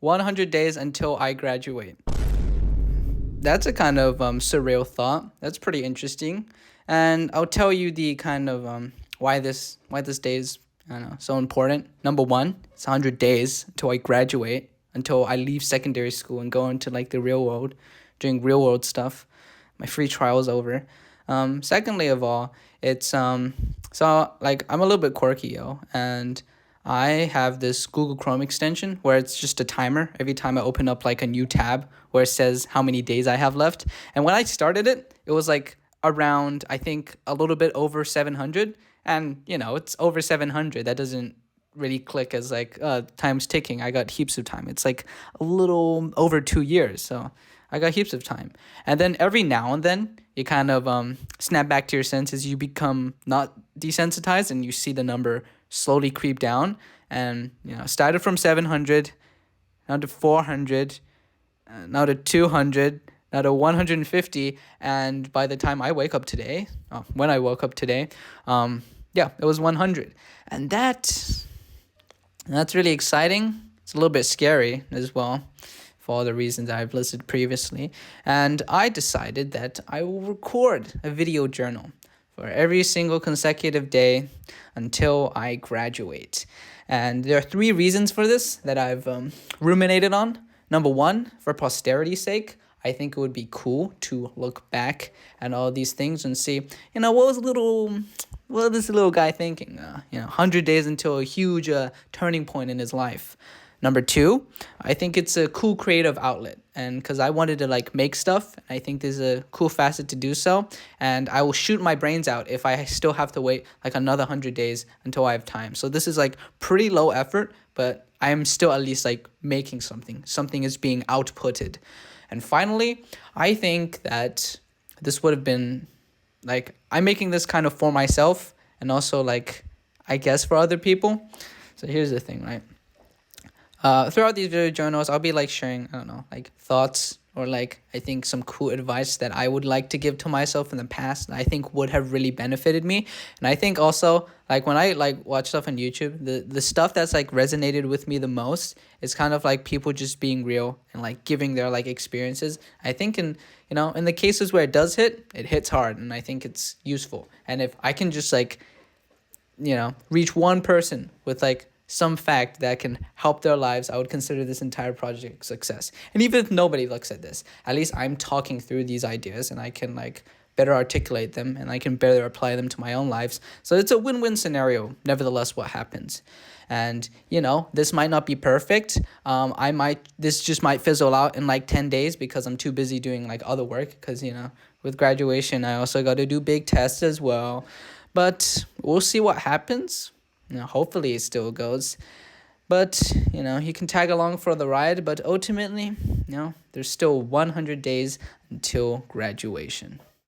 100 days until I graduate. That's a kind of surreal thought. That's pretty interesting, and I'll tell you the kind of why this day is, I don't know, so important. Number one, it's 100 days until I graduate, until I leave secondary school and go into like the real world, doing real world stuff. My free trial is over. Secondly of all, it's so like I'm a little bit quirky, yo, and I have this Google Chrome extension where it's just a timer every time I open up like a new tab where it says how many days I have left. And when I started it, it was like around, I think, a little bit over 700. And, it's over 700. That doesn't really click as like time's ticking. I got heaps of time. It's like a little over 2 years. So I got heaps of time. And then every now and then you kind of snap back to your senses. You become not desensitized and you see the number slowly creep down. And, started from 700, now to 400, now to 200, now to 150. And by the time I wake up today, when I woke up today, it was 100. And that's really exciting. It's a little bit scary as well, for all the reasons I've listed previously. And I decided that I will record a video journal for every single consecutive day until I graduate. And there are 3 reasons for this that I've ruminated on. Number one, for posterity's sake, I think it would be cool to look back at all these things and see, what was this little guy thinking? 100 days until a huge turning point in his life. Number two, I think it's a cool creative outlet, and because I wanted to like make stuff, I think there's a cool facet to do so, and I will shoot my brains out if I still have to wait like another 100 days until I have time. So this is like pretty low effort, but I am still at least like making something. Something is being outputted. And finally, I think that this would have been like, I'm making this kind of for myself and also like, I guess for other people. So here's the thing, right? Throughout these video journals, I'll be like sharing, I don't know, like thoughts or like I think some cool advice that I would like to give to myself in the past that I think would have really benefited me. And I think also like when I like watch stuff on YouTube, the stuff that's like resonated with me the most is kind of like people just being real and like giving their like experiences. I think in the cases where it does hit, it hits hard, and I think it's useful. And if I can just like reach one person with like some fact that can help their lives, I would consider this entire project a success. And even if nobody looks at this, at least I'm talking through these ideas and I can like better articulate them and I can better apply them to my own lives. So it's a win-win scenario, nevertheless, what happens. And, this might not be perfect. This just might fizzle out in like 10 days because I'm too busy doing like other work because, with graduation, I also got to do big tests as well. But we'll see what happens. Hopefully it still goes. But, you can tag along for the ride. But ultimately, there's still 100 days until graduation.